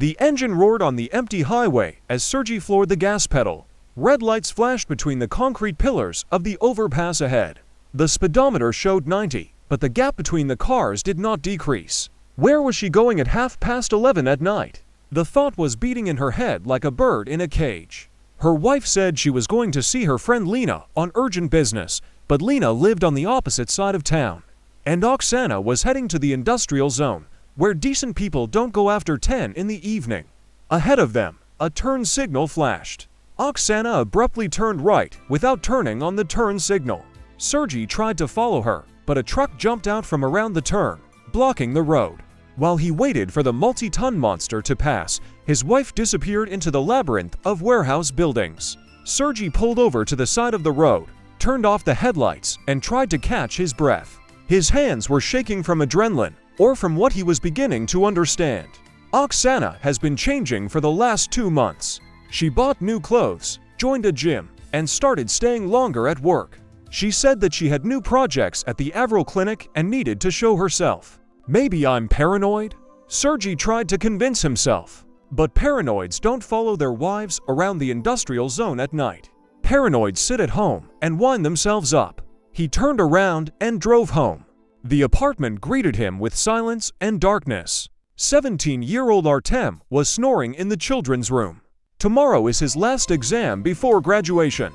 The engine roared on the empty highway as Sergey floored the gas pedal. Red lights flashed between the concrete pillars of the overpass ahead. The speedometer showed 90, but the gap between the cars did not decrease. Where was she going at 11:30 at night? The thought was beating in her head like a bird in a cage. Her wife said she was going to see her friend Lena on urgent business, but Lena lived on the opposite side of town. And Oksana was heading to the industrial zone, where decent people don't go after 10 in the evening. Ahead of them, a turn signal flashed. Oksana abruptly turned right without turning on the turn signal. Sergey tried to follow her, but a truck jumped out from around the turn, blocking the road. While he waited for the multi-ton monster to pass, his wife disappeared into the labyrinth of warehouse buildings. Sergey pulled over to the side of the road, turned off the headlights, and tried to catch his breath. His hands were shaking from adrenaline, or from what he was beginning to understand. Oksana has been changing for the last 2 months. She bought new clothes, joined a gym, and started staying longer at work. She said that she had new projects at the Avril clinic and needed to show herself. Maybe I'm paranoid? Sergey tried to convince himself. But paranoids don't follow their wives around the industrial zone at night. Paranoids sit at home and wind themselves up. He turned around and drove home. The apartment greeted him with silence and darkness. 17-year-old Artem was snoring in the children's room. Tomorrow is his last exam before graduation.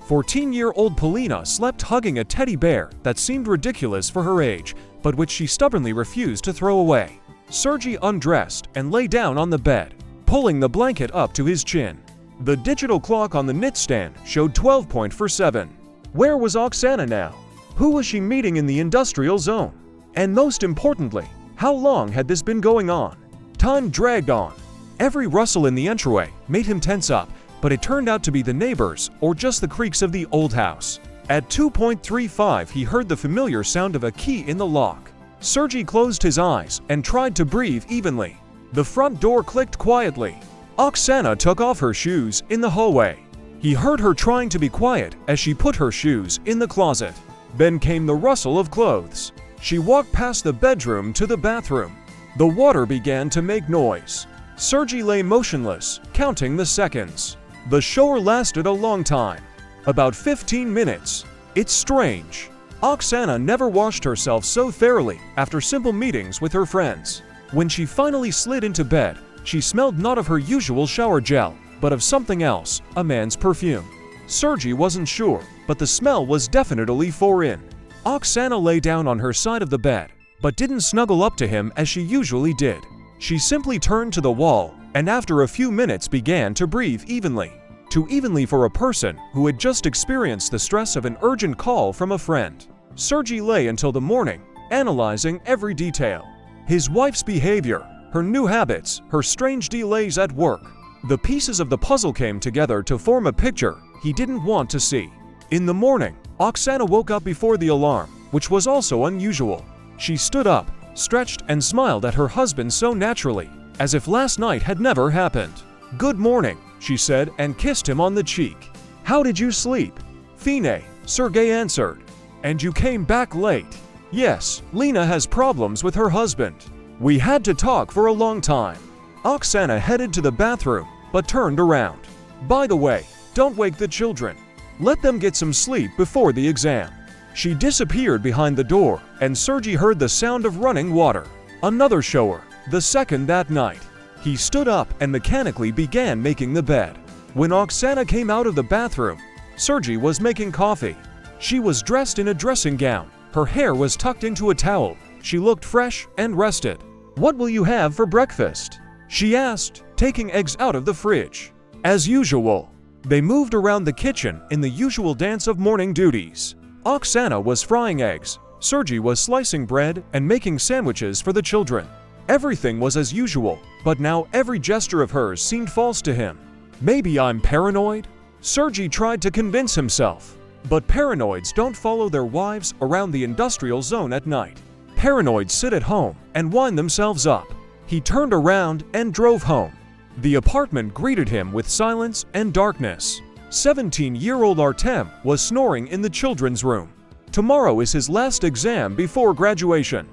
14-year-old Polina slept hugging a teddy bear that seemed ridiculous for her age, but which she stubbornly refused to throw away. Sergey undressed and lay down on the bed, pulling the blanket up to his chin. The digital clock on the nightstand showed 12:47. Where was Oksana now? Who was she meeting in the industrial zone? And most importantly, how long had this been going on? Time dragged on. Every rustle in the entryway made him tense up, but it turned out to be the neighbors or just the creaks of the old house. At 2:35, he heard the familiar sound of a key in the lock. Sergey closed his eyes and tried to breathe evenly. The front door clicked quietly. Oksana took off her shoes in the hallway. He heard her trying to be quiet as she put her shoes in the closet. Then came the rustle of clothes. She walked past the bedroom to the bathroom. The water began to make noise. Sergey lay motionless, counting the seconds. The shower lasted a long time. About 15 minutes. It's strange. Oksana never washed herself so thoroughly after simple meetings with her friends. When she finally slid into bed, she smelled not of her usual shower gel, but of something else, a man's perfume. Sergey wasn't sure, but the smell was definitely foreign. Oksana lay down on her side of the bed, but didn't snuggle up to him as she usually did. She simply turned to the wall, and after a few minutes began to breathe evenly. Too evenly for a person who had just experienced the stress of an urgent call from a friend. Sergey lay until the morning, analyzing every detail. His wife's behavior, her new habits, her strange delays at work. The pieces of the puzzle came together to form a picture he didn't want to see. In the morning, Oksana woke up before the alarm, which was also unusual. She stood up, stretched and smiled at her husband so naturally, as if last night had never happened. "Good morning," she said and kissed him on the cheek. "How did you sleep?" "Fine," Sergey answered. "And you came back late?" "Yes, Lena has problems with her husband. We had to talk for a long time." Oksana headed to the bathroom, but turned around. "By the way, don't wake the children. Let them get some sleep before the exam." She disappeared behind the door, and Sergey heard the sound of running water. Another shower, the second that night. He stood up and mechanically began making the bed. When Oksana came out of the bathroom, Sergey was making coffee. She was dressed in a dressing gown. Her hair was tucked into a towel. She looked fresh and rested. "What will you have for breakfast?" she asked, taking eggs out of the fridge. As usual, they moved around the kitchen in the usual dance of morning duties. Oksana was frying eggs, Sergey was slicing bread and making sandwiches for the children. Everything was as usual, but now every gesture of hers seemed false to him. Maybe I'm paranoid? Sergey tried to convince himself. But paranoids don't follow their wives around the industrial zone at night. Paranoids sit at home and wind themselves up. He turned around and drove home. The apartment greeted him with silence and darkness. 17-year-old Artem was snoring in the children's room. Tomorrow is his last exam before graduation.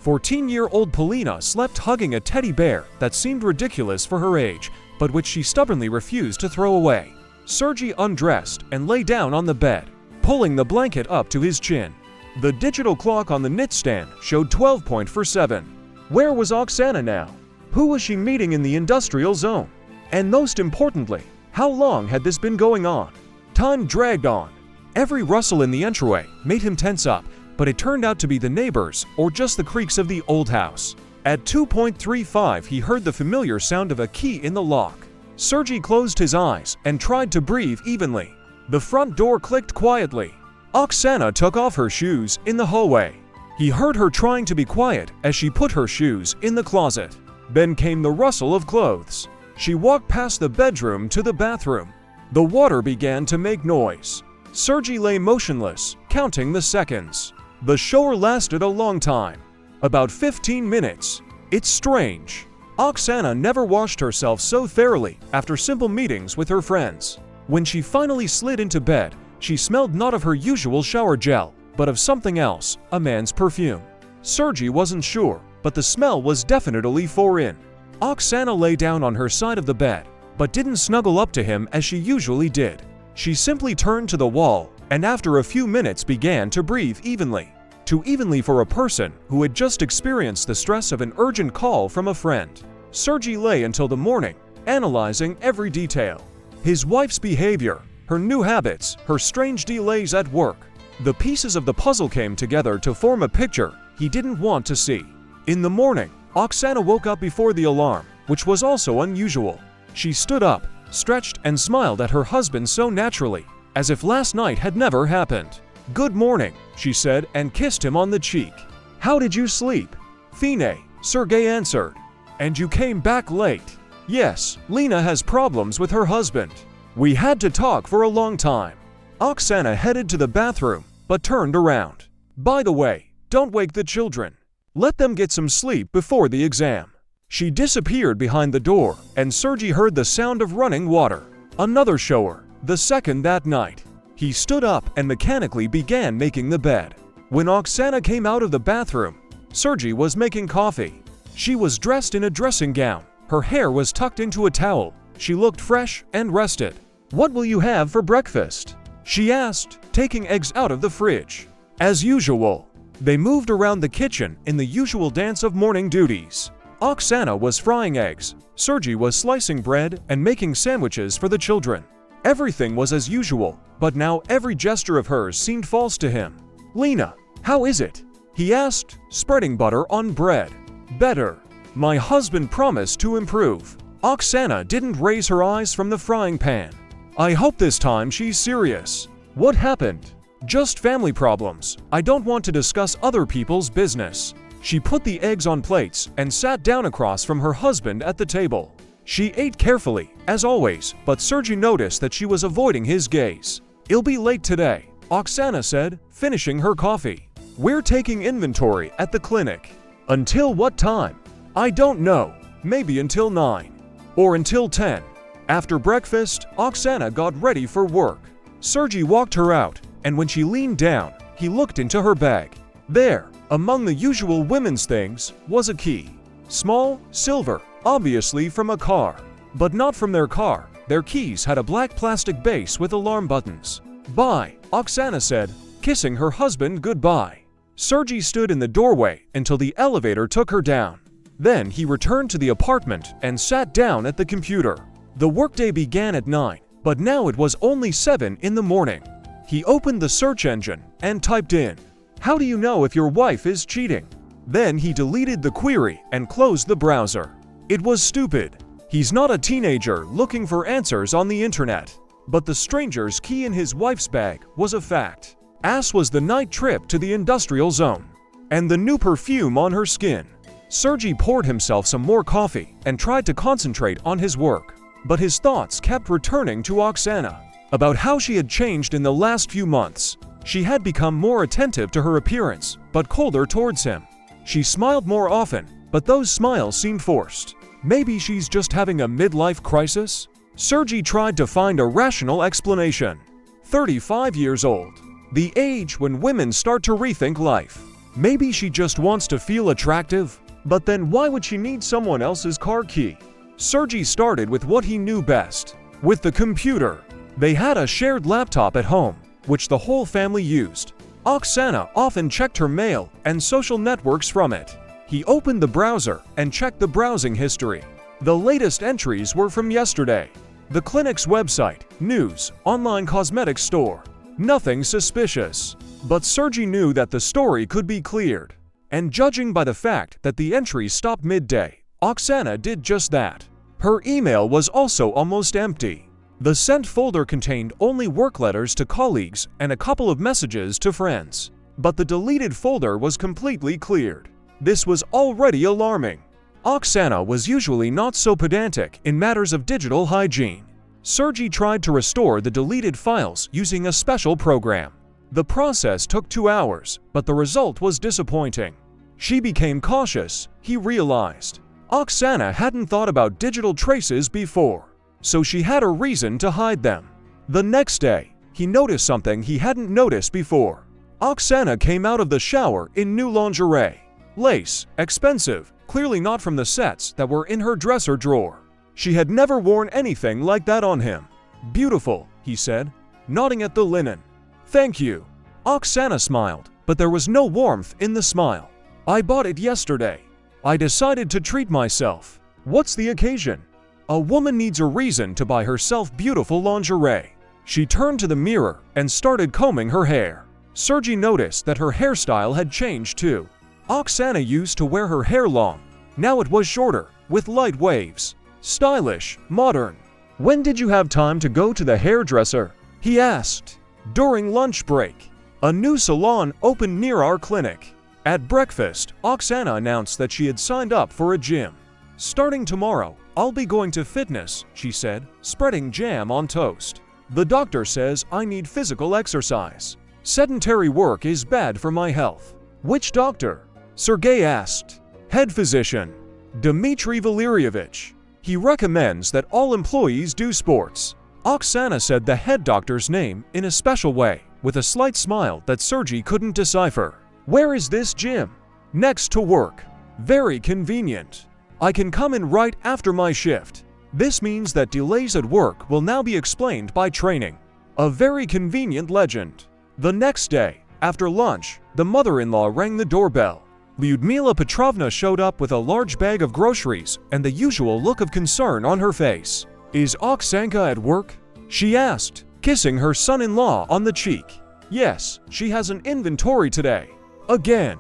14-year-old Polina slept hugging a teddy bear that seemed ridiculous for her age, but which she stubbornly refused to throw away. Sergey undressed and lay down on the bed, pulling the blanket up to his chin. The digital clock on the nightstand showed 12:47. Where was Oksana now? Who was she meeting in the industrial zone? And most importantly, how long had this been going on? Time dragged on. Every rustle in the entryway made him tense up, but it turned out to be the neighbors or just the creaks of the old house. At 2:35, he heard the familiar sound of a key in the lock. Sergey closed his eyes and tried to breathe evenly. The front door clicked quietly. Oksana took off her shoes in the hallway. He heard her trying to be quiet as she put her shoes in the closet. Then came the rustle of clothes. She walked past the bedroom to the bathroom. The water began to make noise. Sergey lay motionless, counting the seconds. The shower lasted a long time. About 15 minutes. It's strange. Oksana never washed herself so thoroughly after simple meetings with her friends. When she finally slid into bed, she smelled not of her usual shower gel, but of something else, a man's perfume. Sergey wasn't sure, but the smell was definitely foreign. Oksana lay down on her side of the bed, but didn't snuggle up to him as she usually did. She simply turned to the wall, and after a few minutes began to breathe evenly. Too evenly for a person who had just experienced the stress of an urgent call from a friend. Sergey lay until the morning, analyzing every detail. His wife's behavior, her new habits, her strange delays at work. The pieces of the puzzle came together to form a picture he didn't want to see. In the morning, Oksana woke up before the alarm, which was also unusual. She stood up, stretched and smiled at her husband so naturally, as if last night had never happened. "Good morning," she said and kissed him on the cheek. "How did you sleep?" "Fine," Sergey answered. "And you came back late?" "Yes, Lena has problems with her husband. We had to talk for a long time." Oksana headed to the bathroom, but turned around. "By the way, don't wake the children. Let them get some sleep before the exam." She disappeared behind the door, and Sergey heard the sound of running water. Another shower, the second that night. He stood up and mechanically began making the bed. When Oksana came out of the bathroom, Sergey was making coffee. She was dressed in a dressing gown. Her hair was tucked into a towel. She looked fresh and rested. "What will you have for breakfast?" she asked, taking eggs out of the fridge. As usual, they moved around the kitchen in the usual dance of morning duties. Oksana was frying eggs, Sergey was slicing bread and making sandwiches for the children. Everything was as usual, but now every gesture of hers seemed false to him. "Lena, how is it?" he asked, spreading butter on bread. "Better. My husband promised to improve." Oksana didn't raise her eyes from the frying pan. "I hope this time she's serious." "What happened?" "Just family problems. I don't want to discuss other people's business." She put the eggs on plates and sat down across from her husband at the table. She ate carefully, as always, but Sergey noticed that she was avoiding his gaze. "I'll be late today," Oksana said, finishing her coffee. "We're taking inventory at the clinic." "Until what time?" "I don't know. Maybe until 9. Or until 10. After breakfast, Oksana got ready for work. Sergey walked her out, and when she leaned down, he looked into her bag. There, among the usual women's things, was a key. Small, silver, obviously from a car. But not from their car. Their keys had a black plastic base with alarm buttons. "Bye," Oksana said, kissing her husband goodbye. Sergey stood in the doorway until the elevator took her down. Then he returned to the apartment and sat down at the computer. The workday began at 9, but now it was only 7 in the morning. He opened the search engine and typed in, "How do you know if your wife is cheating?" Then he deleted the query and closed the browser. It was stupid. He's not a teenager looking for answers on the internet. But the stranger's key in his wife's bag was a fact. As was the night trip to the industrial zone. And the new perfume on her skin. Sergey poured himself some more coffee and tried to concentrate on his work. But his thoughts kept returning to Oksana, about how she had changed in the last few months. She had become more attentive to her appearance, but colder towards him. She smiled more often, but those smiles seemed forced. Maybe she's just having a midlife crisis? Sergey tried to find a rational explanation. 35 years old. The age when women start to rethink life. Maybe she just wants to feel attractive? But then why would she need someone else's car key? Sergey started with what he knew best, with the computer. They had a shared laptop at home, which the whole family used. Oksana often checked her mail and social networks from it. He opened the browser and checked the browsing history. The latest entries were from yesterday. The clinic's website, news, online cosmetics store. Nothing suspicious. But Sergey knew that the story could be cleared. And judging by the fact that the entries stopped midday, Oksana did just that. Her email was also almost empty. The sent folder contained only work letters to colleagues and a couple of messages to friends. But the deleted folder was completely cleared. This was already alarming. Oksana was usually not so pedantic in matters of digital hygiene. Sergey tried to restore the deleted files using a special program. The process took 2 hours, but the result was disappointing. She became cautious, he realized. Oksana hadn't thought about digital traces before, so she had a reason to hide them. The next day, he noticed something he hadn't noticed before. Oksana came out of the shower in new lingerie. Lace, expensive, clearly not from the sets that were in her dresser drawer. She had never worn anything like that on him. "Beautiful," he said, nodding at the linen. "Thank you." Oksana smiled, but there was no warmth in the smile. "I bought it yesterday. I decided to treat myself." "What's the occasion?" A woman needs a reason to buy herself beautiful lingerie. She turned to the mirror and started combing her hair. Sergey noticed that her hairstyle had changed too. Oksana used to wear her hair long. Now it was shorter, with light waves. Stylish, modern. "When did you have time to go to the hairdresser?" he asked. "During lunch break. A new salon opened near our clinic." At breakfast, Oksana announced that she had signed up for a gym. "Starting tomorrow, I'll be going to fitness," she said, spreading jam on toast. "The doctor says I need physical exercise. Sedentary work is bad for my health." "Which doctor?" Sergey asked. "Head physician, Dmitry Valerievich. He recommends that all employees do sports." Oksana said the head doctor's name in a special way, with a slight smile that Sergey couldn't decipher. "Where is this gym?" "Next to work. Very convenient. I can come in right after my shift. This means that delays at work will now be explained by training." A very convenient legend. The next day, after lunch, the mother-in-law rang the doorbell. Lyudmila Petrovna showed up with a large bag of groceries and the usual look of concern on her face. "Is Oksanka at work?" she asked, kissing her son-in-law on the cheek. "Yes, she has an inventory today." "Again?"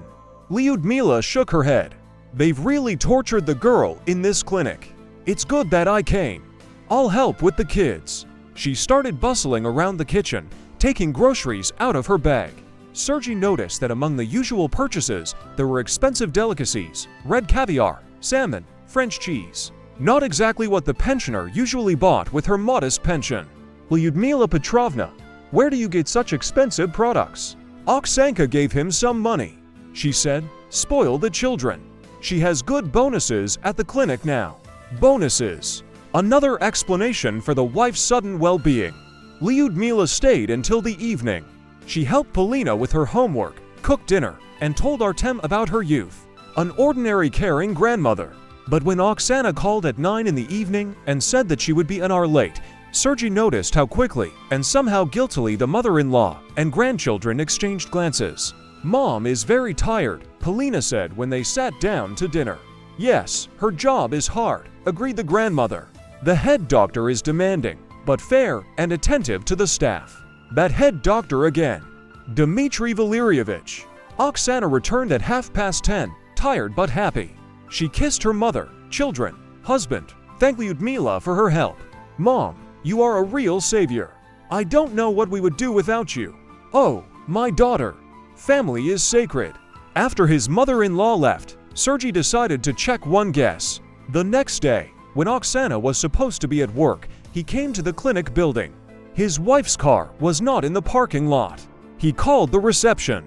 Lyudmila shook her head. "They've really tortured the girl in this clinic. It's good that I came. I'll help with the kids." She started bustling around the kitchen, taking groceries out of her bag. Sergey noticed that among the usual purchases, there were expensive delicacies, red caviar, salmon, French cheese. Not exactly what the pensioner usually bought with her modest pension. "Lyudmila Petrovna, where do you get such expensive products?" Oksanka gave him some money. She said, "Spoil the children. She has good bonuses at the clinic now." Bonuses. Another explanation for the wife's sudden well-being. Lyudmila stayed until the evening. She helped Polina with her homework, cooked dinner, and told Artem about her youth. An ordinary caring grandmother. But when Oksana called at 9 in the evening and said that she would be an hour late, Sergey noticed how quickly and somehow guiltily the mother-in-law and grandchildren exchanged glances. "Mom is very tired," Polina said when they sat down to dinner. "Yes, her job is hard," agreed the grandmother. "The head doctor is demanding, but fair and attentive to the staff." That head doctor again. Dmitry Valerievich. Oksana returned at 10:30, tired but happy. She kissed her mother, children, husband, thanked Lyudmila for her help. "Mom, you are a real savior. I don't know what we would do without you." "Oh, my daughter. Family is sacred." After his mother-in-law left, Sergey decided to check one guess. The next day, when Oksana was supposed to be at work, he came to the clinic building. His wife's car was not in the parking lot. He called the reception.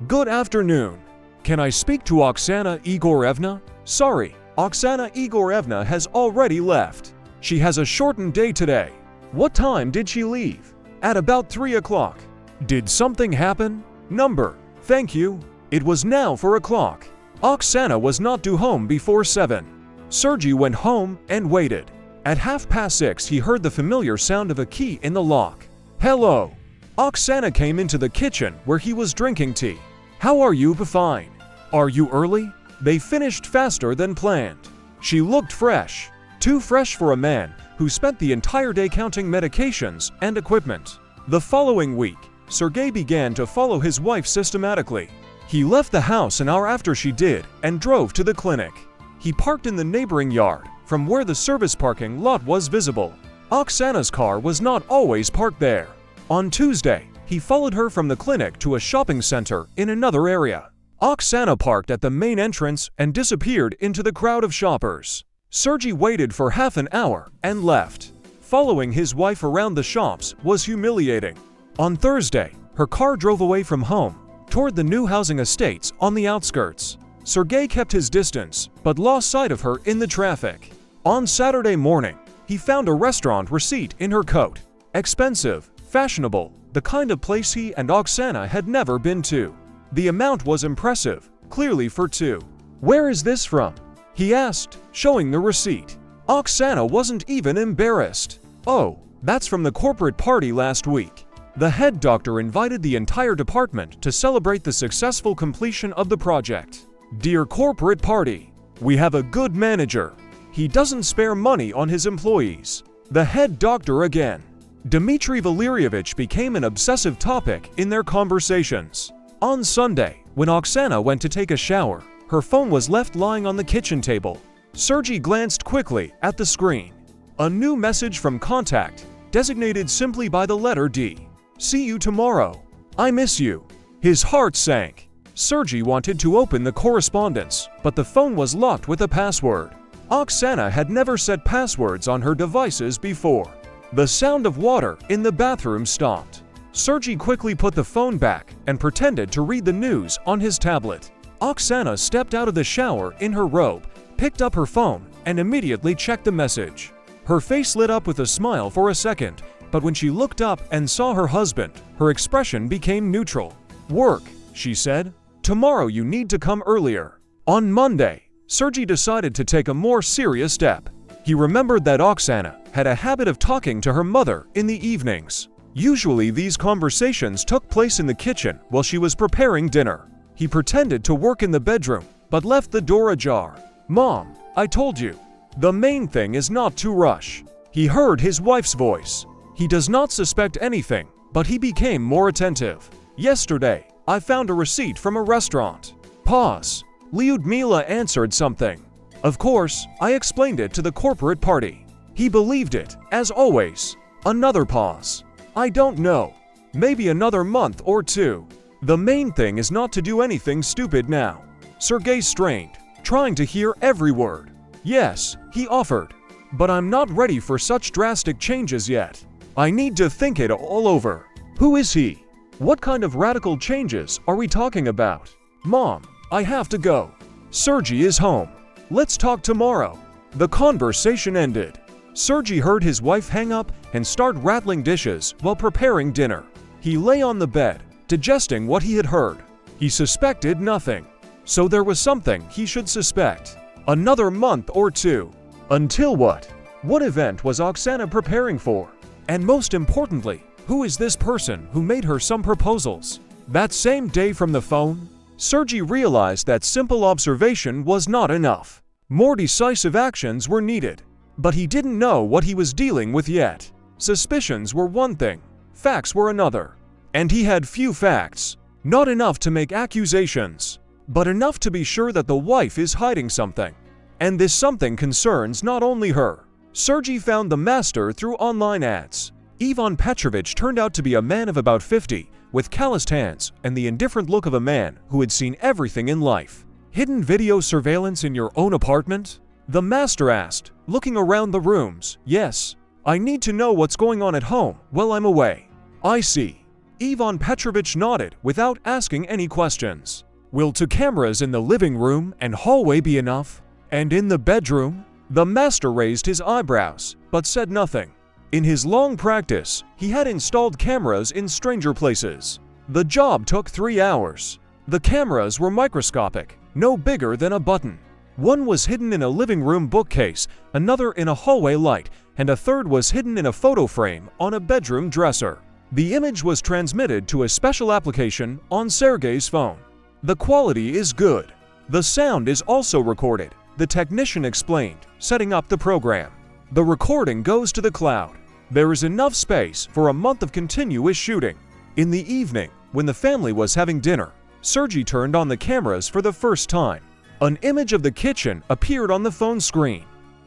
"Good afternoon. Can I speak to Oksana Igorevna?" "Sorry, Oksana Igorevna has already left. She has a shortened day today." "What time did she leave?" "At about 3 o'clock. "Did something happen?" "Number. Thank you." It was now 4 o'clock. Oksana was not due home before 7. Sergey went home and waited. At 6:30 he heard the familiar sound of a key in the lock. "Hello." Oksana came into the kitchen where he was drinking tea. "How are you?" "Fine." "Are you early?" They finished faster than planned. She looked fresh. Too fresh for a man who spent the entire day counting medications and equipment. The following week, Sergey began to follow his wife systematically. He left the house an hour after she did and drove to the clinic. He parked in the neighboring yard from where the service parking lot was visible. Oksana's car was not always parked there. On Tuesday, he followed her from the clinic to a shopping center in another area. Oksana parked at the main entrance and disappeared into the crowd of shoppers. Sergey waited for half an hour and left. Following his wife around the shops was humiliating. On Thursday, her car drove away from home toward the new housing estates on the outskirts. Sergey kept his distance but lost sight of her in the traffic. On Saturday morning, he found a restaurant receipt in her coat. Expensive, fashionable, the kind of place he and Oksana had never been to. The amount was impressive, clearly for two. "Where is this from?" he asked, showing the receipt. Oksana wasn't even embarrassed. "Oh, that's from the corporate party last week." The head doctor invited the entire department to celebrate the successful completion of the project. "Dear corporate party, we have a good manager. He doesn't spare money on his employees." The head doctor again. Dmitry Valyrievich became an obsessive topic in their conversations. On Sunday, when Oksana went to take a shower, her phone was left lying on the kitchen table. Sergey glanced quickly at the screen. A new message from contact, designated simply by the letter D. "See you tomorrow. I miss you." His heart sank. Sergey wanted to open the correspondence, but the phone was locked with a password. Oksana had never set passwords on her devices before. The sound of water in the bathroom stopped. Sergey quickly put the phone back and pretended to read the news on his tablet. Oksana stepped out of the shower in her robe, picked up her phone, and immediately checked the message. Her face lit up with a smile for a second, but when she looked up and saw her husband, her expression became neutral. "Work," she said. "Tomorrow you need to come earlier." On Monday, Sergey decided to take a more serious step. He remembered that Oksana had a habit of talking to her mother in the evenings. Usually these conversations took place in the kitchen while she was preparing dinner. He pretended to work in the bedroom, but left the door ajar. "Mom, I told you. The main thing is not to rush." He heard his wife's voice. He does not suspect anything, but he became more attentive. "Yesterday, I found a receipt from a restaurant." Pause. Lyudmila answered something. "Of course, I explained it to the corporate party. He believed it, as always." Another pause. "I don't know. Maybe another month or two. The main thing is not to do anything stupid now." Sergey strained, trying to hear every word. "Yes," he offered. "But I'm not ready for such drastic changes yet. I need to think it all over." Who is he? What kind of radical changes are we talking about? "Mom, I have to go. Sergey is home. Let's talk tomorrow." The conversation ended. Sergey heard his wife hang up and start rattling dishes while preparing dinner. He lay on the bed, digesting what he had heard. He suspected nothing. So there was something he should suspect. Another month or two. Until what? What event was Oksana preparing for? And most importantly, who is this person who made her some proposals? That same day from the phone, Sergey realized that simple observation was not enough. More decisive actions were needed. But he didn't know what he was dealing with yet. Suspicions were one thing, facts were another. And he had few facts. Not enough to make accusations, but enough to be sure that the wife is hiding something. And this something concerns not only her. Sergey found the master through online ads. Ivan Petrovich turned out to be a man of about 50, with calloused hands and the indifferent look of a man who had seen everything in life. "Hidden video surveillance in your own apartment?" the master asked, looking around the rooms. "Yes. I need to know what's going on at home while I'm away." "I see." Ivan Petrovich nodded without asking any questions. "Will 2 cameras in the living room and hallway be enough? And in the bedroom?" The master raised his eyebrows, but said nothing. In his long practice, he had installed cameras in stranger places. The job took 3 hours. The cameras were microscopic, no bigger than a button. One was hidden in a living room bookcase, another in a hallway light, and a third was hidden in a photo frame on a bedroom dresser. The image was transmitted to a special application on Sergei's phone. The quality is good. The sound is also recorded, the technician explained, setting up the program. The recording goes to the cloud. There is enough space for a month of continuous shooting. In the evening, when the family was having dinner, Sergei turned on the cameras for the first time. An image of the kitchen appeared on the phone screen.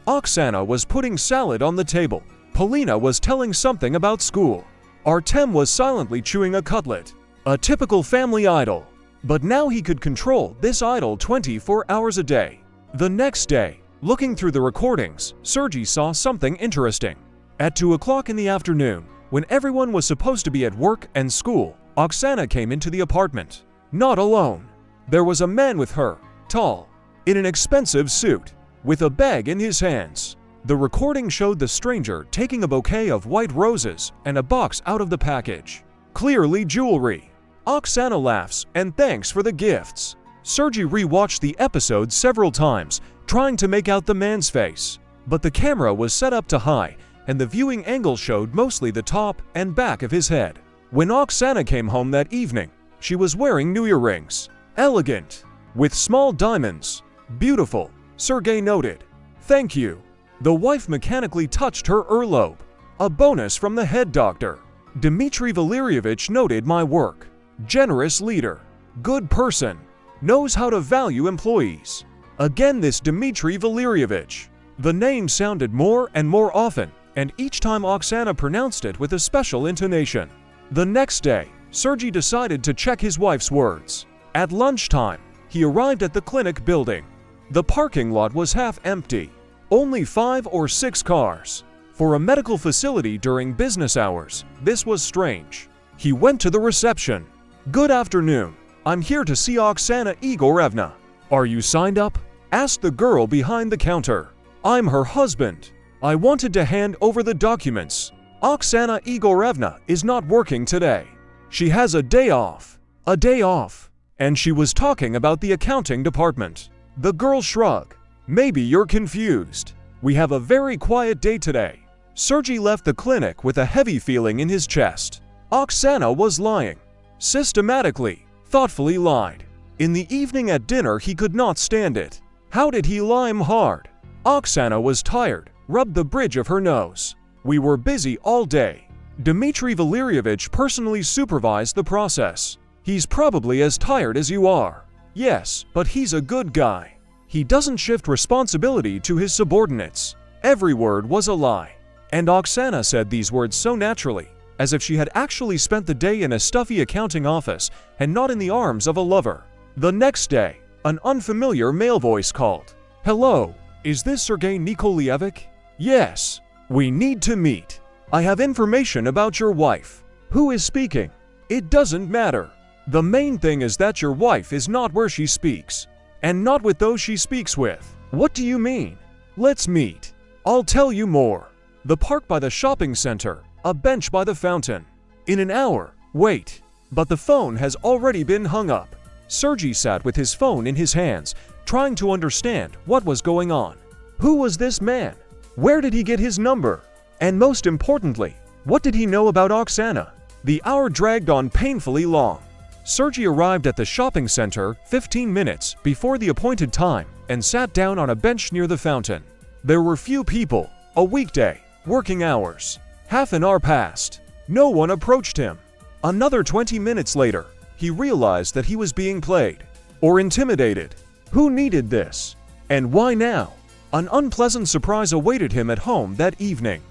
Oksana was putting salad on the table. Polina was telling something about school. Artem was silently chewing a cutlet. A typical family idol. But now he could control this idol 24 hours a day. The next day, looking through the recordings, Sergei saw something interesting. At 2 o'clock in the afternoon, when everyone was supposed to be at work and school, Oksana came into the apartment. Not alone. There was a man with her, tall, in an expensive suit, with a bag in his hands. The recording showed the stranger taking a bouquet of white roses and a box out of the package. Clearly jewelry. Oksana laughs and thanks for the gifts. Sergei rewatched the episode several times, trying to make out the man's face. But the camera was set up to high, and the viewing angle showed mostly the top and back of his head. When Oksana came home that evening, she was wearing new earrings. Elegant, with small diamonds. Beautiful, Sergei noted. Thank you. The wife mechanically touched her earlobe. A bonus from the head doctor. Dmitry Valyrievich noted my work. Generous leader. Good person. Knows how to value employees. Again this Dmitry Valyrievich. The name sounded more and more often, and each time Oksana pronounced it with a special intonation. The next day, Sergei decided to check his wife's words. At lunchtime, he arrived at the clinic building. The parking lot was half empty. Only 5 or 6 cars. For a medical facility during business hours, this was strange. He went to the reception. Good afternoon. I'm here to see Oksana Igorevna. Are you signed up? Asked the girl behind the counter. I'm her husband. I wanted to hand over the documents. Oksana Igorevna is not working today. She has a day off. A day off. And she was talking about the accounting department. The girl shrugged. Maybe you're confused. We have a very quiet day today. Sergei left the clinic with a heavy feeling in his chest. Oksana was lying. Systematically, thoughtfully lied. In the evening at dinner he could not stand it. How did he lie hard? Oksana was tired, rubbed the bridge of her nose. We were busy all day. Dmitry Valyrievich personally supervised the process. He's probably as tired as you are. Yes, but he's a good guy. He doesn't shift responsibility to his subordinates. Every word was a lie. And Oksana said these words so naturally, as if she had actually spent the day in a stuffy accounting office and not in the arms of a lover. The next day, an unfamiliar male voice called. Hello, is this Sergei Nikolaevich? Yes, we need to meet. I have information about your wife. Who is speaking? It doesn't matter. The main thing is that your wife is not where she speaks, and not with those she speaks with. What do you mean? Let's meet. I'll tell you more. The park by the shopping center, a bench by the fountain. In an hour, wait. But the phone has already been hung up. Sergei sat with his phone in his hands, trying to understand what was going on. Who was this man? Where did he get his number? And most importantly, what did he know about Oksana? The hour dragged on painfully long. Sergei arrived at the shopping center 15 minutes before the appointed time and sat down on a bench near the fountain. There were few people, a weekday, working hours. Half an hour passed. No one approached him. Another 20 minutes later, he realized that he was being played or intimidated. Who needed this? And why now? An unpleasant surprise awaited him at home that evening.